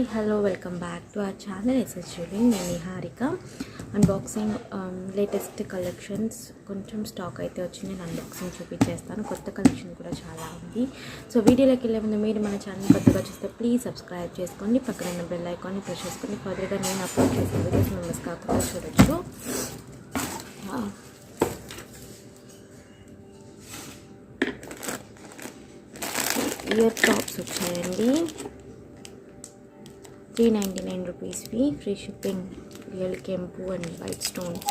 Hi, hello, welcome back to our channel. It's Jewellery. నేను Harika unboxing latest collections కొంచెం stock అయితే వచ్చి నేను అన్బాక్సింగ్ చూపించేస్తాను. కొత్త కలెక్షన్ కూడా చాలా ఉంది. సో వీడియోలోకి వెళ్ళే ముందు మీరు మన ఛానల్ కొత్తగా చూస్తే ప్లీజ్ సబ్స్క్రైబ్ చేసుకోండి, పక్కన ఉన్న బెల్ ఐకాన్ని ప్రెస్ చేసుకొని ఫర్దర్గా నేను అప్లోడ్ చేసిన వీడియోస్ మీరు మిస్ కాకుండా చూడొచ్చు. ఇయర్ టాప్స్ వచ్చాయండి, 399 రూపీస్వి, ఫ్రీ షిప్పింగ్, రియల్ కెంపు అండ్ వైట్ స్టోన్స్.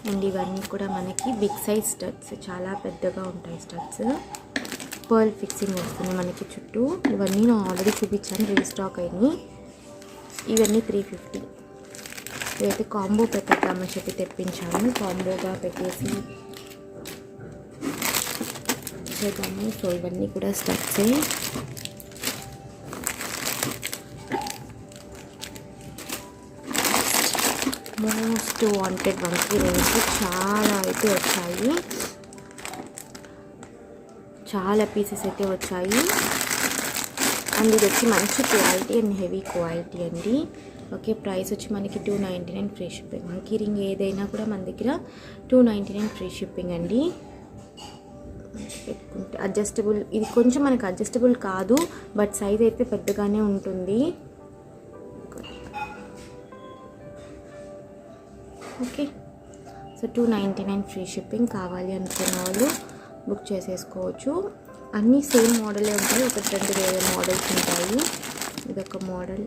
అండ్ ఇవన్నీ కూడా మనకి బిగ్ సైజ్ స్టడ్స్, చాలా పెద్దగా ఉంటాయి స్టడ్స్. పర్ల్ ఫిక్సింగ్ వస్తుంది మనకి చుట్టూ. ఇవన్నీ నేను ఆల్రెడీ చూపించాను, రీస్టాక్ అయినాయి. ఇవన్నీ 350. ఇవైతే కాంబో పెట్టేద్దామని చెప్పి తెప్పించాను, కాంబోగా పెట్టేసి చేద్దాము. సో ఇవన్నీ కూడా స్టడ్సే. మోస్ట్ వాంటెడ్ వన్కి రేంజ్ చాలా అయితే వచ్చాయి, చాలా పీసెస్ అయితే వచ్చాయి. అండ్ ఇది వచ్చి మంచి క్వాలిటీ అండ్ హెవీ క్వాలిటీ అండి. ఓకే, ప్రైస్ వచ్చి మనకి 299 ఫ్రీ షిప్పింగ్. మనకి రింగ్ ఏదైనా కూడా మన దగ్గర 299 ఫ్రీ షిప్పింగ్ అండి. పెట్టుకుంటే అడ్జస్టబుల్, ఇది కొంచెం మనకి అడ్జస్టబుల్ కాదు, బట్ సైజ్ అయితే పెద్దగానే ఉంటుంది. Okay, so 299 free shipping. కావాలి అనుకున్న వాళ్ళు బుక్ చేసేసుకోవచ్చు. అన్నీ సేమ్ మోడలే ఉంటాయి, ఒకటి రెండు వేరే మోడల్స్ ఉంటాయి. ఇదొక model,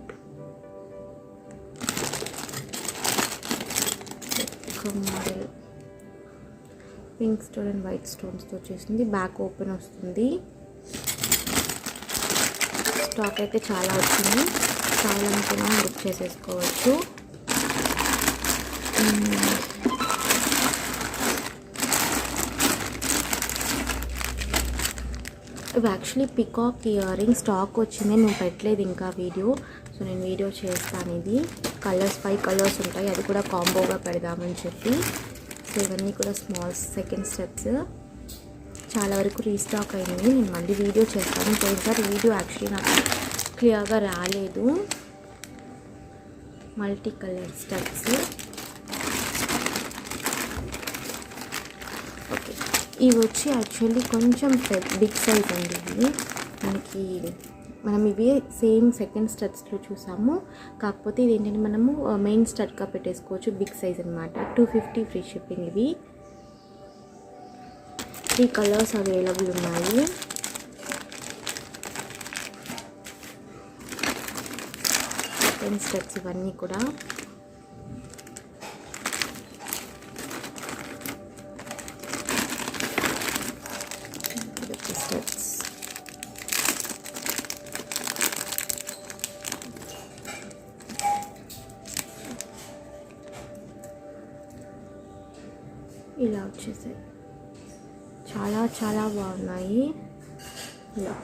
pink stone and white స్టోన్స్తో వచ్చేసింది. బ్యాక్ ఓపెన్ వస్తుంది. స్టాక్ అయితే చాలా వచ్చింది, కావాలనుకున్నా బుక్ చేసేసుకోవచ్చు. ఇవి actually peacock ear ring stock వచ్చింది, నేను పెట్టలేదు ఇంకా వీడియో. సో నేను వీడియో చేస్తాను. ఇది కలర్స్ 5 కలర్స్ ఉంటాయి, అది కూడా కాంబోగా పెడదామని చెప్పి. సో ఇవన్నీ కూడా స్మాల్ సెకండ్ స్టెప్స్, చాలా వరకు రీస్టాక్ అయింది. నేను మళ్ళీ వీడియో చేస్తాను. పోయినసారి వీడియో యాక్చువల్లీ నాకు క్లియర్గా రాలేదు. Multi colour steps. ఓకే, ఇవి వచ్చి యాక్చువల్లీ కొంచెం బిగ్ సైజ్ అండి. ఇవి మనకి మనం ఇవి సేమ్ సెకండ్ స్టడ్స్లో చూసాము, కాకపోతే ఇది ఏంటంటే మనము మెయిన్ స్టడ్గా పెట్టేసుకోవచ్చు. బిగ్ సైజ్ అనమాట. 250 ఫ్రీ షిప్పింగ్. ఇవి 3 కలర్స్ అవైలబుల్ ఉన్నాయి. సెకండ్ స్టడ్స్ ఇవన్నీ కూడా. స్టడ్స్ ఇలా వచ్చేసాయి, చాలా చాలా బాగున్నాయి. ఇలా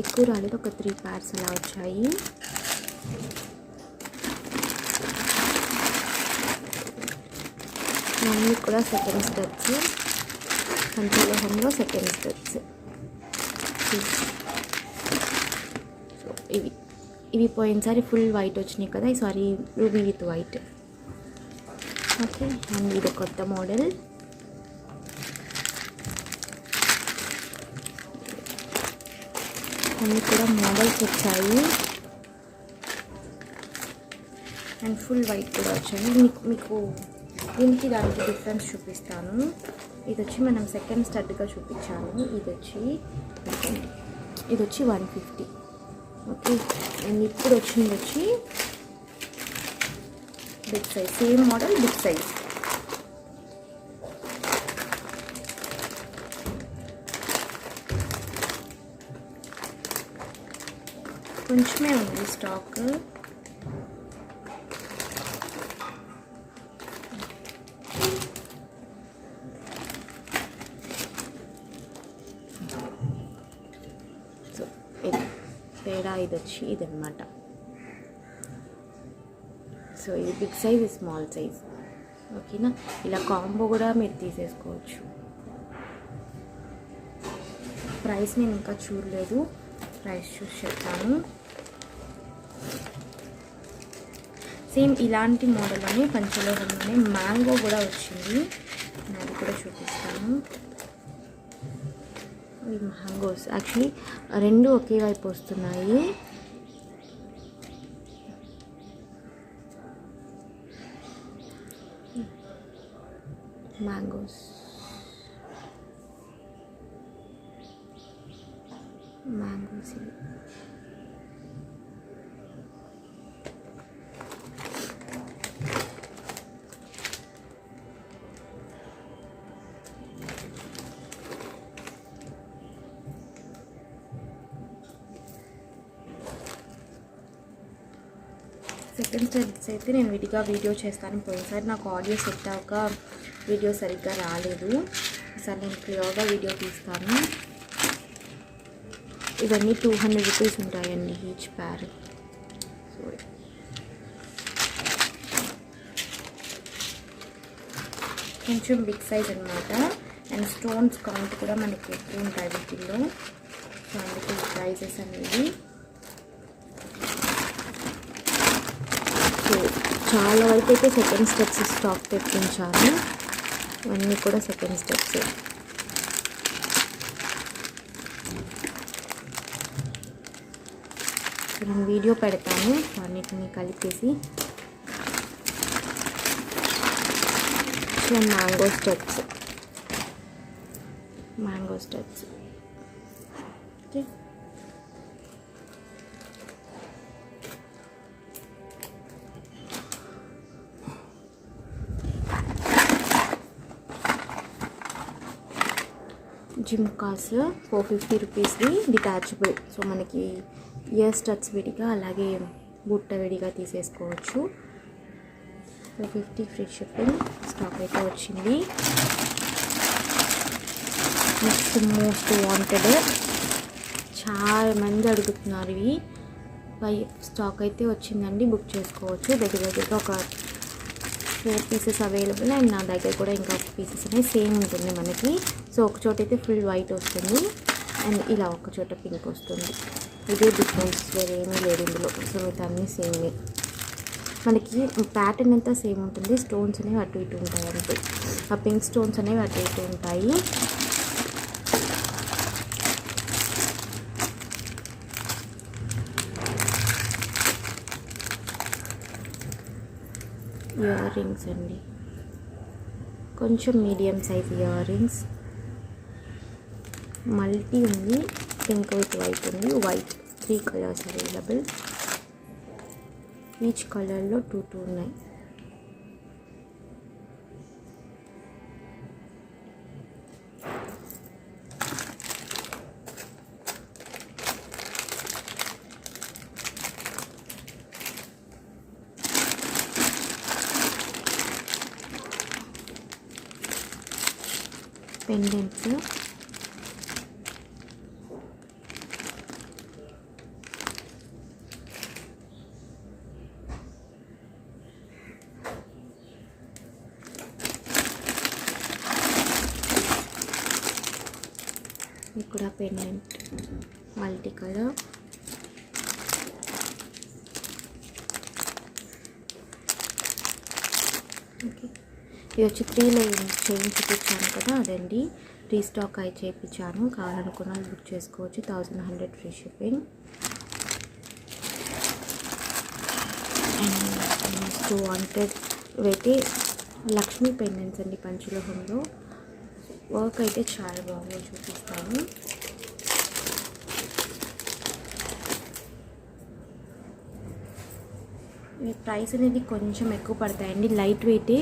ఎక్కువ రాలేదు, ఒక 3 pairs అలా వచ్చాయి. అన్నీ కూడా సెకండ్ స్టెప్స్, పంచలోహంలో సెకండ్ స్టెప్స్. సో ఇవి పోయినసారి ఫుల్ వైట్ వచ్చినాయి కదా, ఈసారి ruby with white. Okay, and ఇది కొత్త మోడల్. అన్నీ కూడా మోడల్స్ వచ్చాయి అండ్ ఫుల్ వైట్ కూడా వచ్చాయి. మీకు దీనికి దానికి డిఫరెన్స్ చూపిస్తాను. ఇది వచ్చి మనం సెకండ్ స్టడ్గా చూపించాను. ఇది వచ్చి 150. ఓకే, అండ్ ఇప్పుడు వచ్చింది వచ్చి big size, same model big size. కొంచెమే ఉంది స్టాక్. సో తేడా ఇది వచ్చి ఇదన్నమాట. సో ఇది బిగ్ సైజ్, స్మాల్ సైజ్. ఓకేనా. ఇలా కాంబో కూడా మీరు తీసేసుకోవచ్చు. ప్రైస్ నేను ఇంకా చూడలేదు, ప్రైస్ చూసి చెప్తాను. సేమ్ ఇలాంటి మోడల్లోనే పంచలోహంలోనే మ్యాంగో కూడా వచ్చింది, అది కూడా చూపిస్తాను. ఇవి మ్యాంగోస్ యాక్చువల్లీ రెండు ఒకే వైపు వస్తున్నాయి. మ్యాంగోస్ ఇవి సెకండ్ స్టెప్స్ అయితే నేను విడిగా వీడియో చేస్తాను. పోయినసారి నాకు ఆడియో సెట్ అవ్వక వీడియో సరిగ్గా రాలేదు, ఈసారి నేను క్లియర్గా వీడియో తీస్తాను. ఇవన్నీ 200 రూపీస్ ఉంటాయండి ఈచ్ ప్యార్. కొంచెం బిగ్ సైజ్ అనమాట. అండ్ స్టోన్స్ కౌంట్ కూడా మనకి ఎక్కువ ఉంటాయి వీటిల్లో, సో అందుకే ప్రైజెస్ అనేవి. సో చాలా వరకు అయితే సెకండ్ స్టెప్స్ స్టాక్ తెప్పించాను, ఇవన్నీ కూడా సెకండ్ స్టెప్స్. నేను వీడియో పెడతాను అన్నిటిని కలిపేసి. Mango steps okay. జిమ్కాస్ 450 రూపీస్ది డిటాచబుల్. సో మనకి ఇయర్ స్టడ్స్ విడిగా అలాగే బుట్ట విడిగా తీసేసుకోవచ్చు. 450 ఫ్రీ షిప్పింగ్ స్టాక్ అయితే వచ్చింది. నెక్స్ట్ మోస్ట్ వాంటెడ్, చాలా మంది అడుగుతున్నారు ఇవి. స్టాక్ అయితే వచ్చిందండి, బుక్ చేసుకోవచ్చు. దగ్గరగా ఒక 4 పీసెస్ అవైలబుల్, అండ్ నా దగ్గర కూడా ఇంకా పీసెస్ అనేవి సేమ్ ఉంటుంది మనకి. సో ఒక చోట అయితే ఫుల్ వైట్ వస్తుంది, అండ్ ఇలా ఒక చోట పింక్ వస్తుంది. ఇదే డిఫరెన్స్, వేరేమీ లేదు ఇందులో. సో మిగతా అన్నీ సేమే, మనకి ప్యాటర్న్ అంతా సేమ్ ఉంటుంది. స్టోన్స్ అనేవి అటు ఇటు ఉంటాయి అంతే, ఆ పింక్ స్టోన్స్ అనేవి అటు ఇటు ఉంటాయి. ఇయర్ రింగ్స్ అండి, కొంచెం medium size ear rings. Multi ఉంది, పింక్ విత్ వైట్ ఉంది. వైట్ 3 కలర్స్ అవైలబుల్, ఈచ్ కలర్లో 2 ఉన్నాయి. పెండెంట్స్ ఇక్కడ పెండెంట్ మల్టీ కలర్. ఓకే, ఇది వచ్చి 3 లైన్ చైన్ చూపించాను కదా, అదండి. రీస్టాక్ అయి చేయించాను, కావాలనుకున్న బుక్ చేసుకోవచ్చు. 1100 free shipping. And most wanted ఇవైతే లక్ష్మీ పెండెంట్స్ అండి, పంచలోహంలో. వర్క్ అయితే చాలా బాగుంది, చూపిస్తాను. ఈ ప్రైస్ అనేది కొంచెం ఎక్కువ పడతాయండి, లైట్ వెయిటే,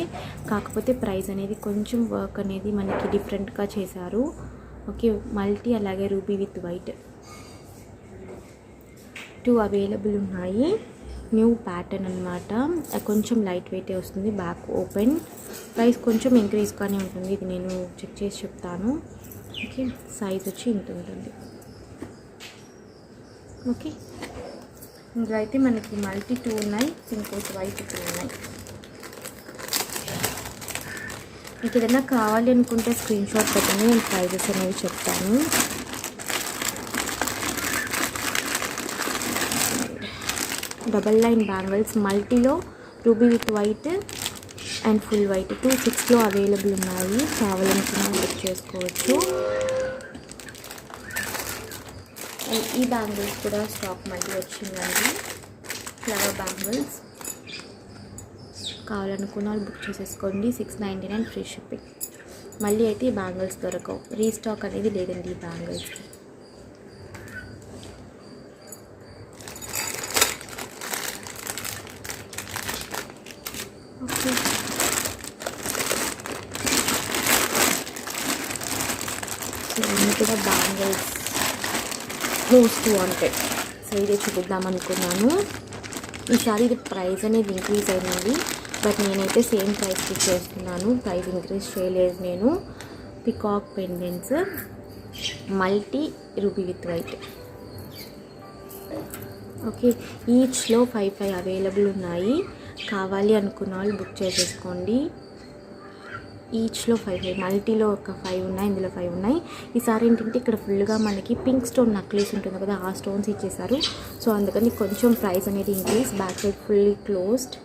కాకపోతే ప్రైస్ అనేది కొంచెం వర్క్ అనేది మనకి డిఫరెంట్గా చేశారు. ఓకే, మల్టీ అలాగే రూబీ విత్ వైట్ 2 అవైలబుల్ ఉన్నాయి. న్యూ ప్యాటర్న్ అనమాట, కొంచెం లైట్ వెయిటే వస్తుంది. బ్యాక్ ఓపెన్, ప్రైస్ కొంచెం ఇంక్రీజ్గానే ఉంటుంది, ఇది నేను చెక్ చేసి చెప్తాను. ఓకే, సైజ్ వచ్చి ఇంత ఉంటుంది. ఓకే, ఇందులో అయితే మనకి మల్టీ 2 ఉన్నాయి, పింక్ విత్ వైట్ 2 ఉన్నాయి. మీకు ఏదైనా కావాలి అనుకుంటే స్క్రీన్ షాట్ పెట్టండి, నేను ప్రైజెస్ అనేవి చెప్తాను. డబల్ లైన్ బ్యాంగిల్స్ మల్టీలో ruby with white and full white 2/6లో అవైలబుల్ ఉన్నాయి. కావాలనుకున్నా బుక్ చేసుకోవచ్చు. అండ్ ఈ బ్యాంగిల్స్ కూడా స్టాక్ మళ్ళీ వచ్చిందండి. ఫ్లవర్ బ్యాంగిల్స్ కావాలనుకున్న వాళ్ళు బుక్ చేసేసుకోండి. 699 ఫ్రీ షిప్పింగ్. మళ్ళీ అయితే ఈ బ్యాంగిల్స్ దొరకవు, రీస్టాక్ అనేది లేదండి ఈ బ్యాంగిల్స్కి. ఓకే, సో ఇవన్నీ కూడా బ్యాంగిల్స్ మోస్ట్ వాంటెడ్. సో ఇదే చూపిద్దాం అనుకున్నాను. ఈసారి ఇది ప్రైస్ అనేది ఇంక్రీజ్ అయింది, బట్ నేనైతే సేమ్ ప్రైస్కి చేస్తున్నాను, ప్రైస్ ఇంక్రీజ్ చేయలేదు నేను. Peacock pendants multi ruby with white. Okay, ఈచ్లో 5 అవైలబుల్ ఉన్నాయి. కావాలి అనుకున్న వాళ్ళు బుక్ చేసేసుకోండి. ఈచ్లో 5 మల్టీలో ఒక 5 ఉన్నాయి, ఇందులో 5 ఉన్నాయి. ఈసారి ఏంటంటే ఇక్కడ ఫుల్గా మనకి పింక్ స్టోన్ నక్లీస్ ఉంటుంది కదా, ఆ స్టోన్స్ ఇచ్చేసారు. సో అందుకని కొంచెం ప్రైస్ అనేది increase. Back side fully closed.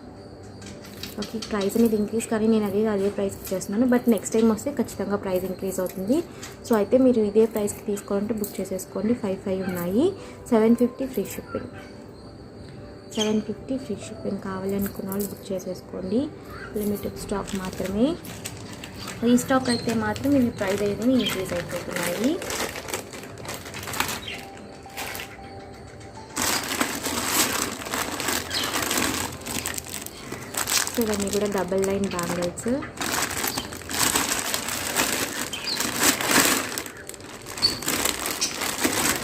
Okay, price అనేది ఇంక్రీజ్, కానీ నేను అదే ప్రైస్కి చేస్తున్నాను. బట్ నెక్స్ట్ టైం వస్తే ఖచ్చితంగా ప్రైస్ ఇంక్రీజ్ అవుతుంది. సో అయితే మీరు ఇదే ప్రైస్కి తీసుకోవాలంటే బుక్ చేసేసుకోండి. 5 ఉన్నాయి. 750 ఫ్రీ షిప్పింగ్. 750 free shipping. కావాలనుకున్న వాళ్ళు బుక్ చేసేసుకోండి. లిమిటెడ్ స్టాక్ మాత్రమే. రీస్టాక్ అయితే మాత్రం ఇవి ప్రైస్ అయితే ఇంక్రీజ్ అయిపోతున్నాయి. సో ఇవన్నీ కూడా డబల్ లైన్ బ్యాంగిల్స్.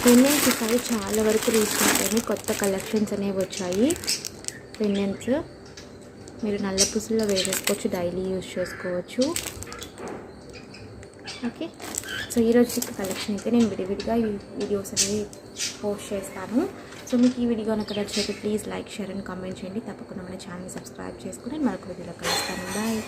పెండెంట్స్ ఈసారి చాలా వరకు రీస్టాక్ అయినాయి. కొత్త కలెక్షన్స్ అనేవి వచ్చాయి. పెండెంట్స్ మీరు నల్ల పూసల్లో వేసేసుకోవచ్చు, డైలీ యూజ్ చేసుకోవచ్చు. ఓకే, సో ఈరోజు కలెక్షన్ అయితే నేను విడివిడిగా ఈ వీడియోస్ అనేవి పోస్ట్ చేస్తాను. సో మీకు ఈ వీడియో కనుక నచ్చితే please like, share and comment చేయండి. తప్పకుండా మన ఛానల్ని సబ్స్క్రైబ్ చేసుకుని మరొక వీడియోలో కలుస్తాను. బాయ్.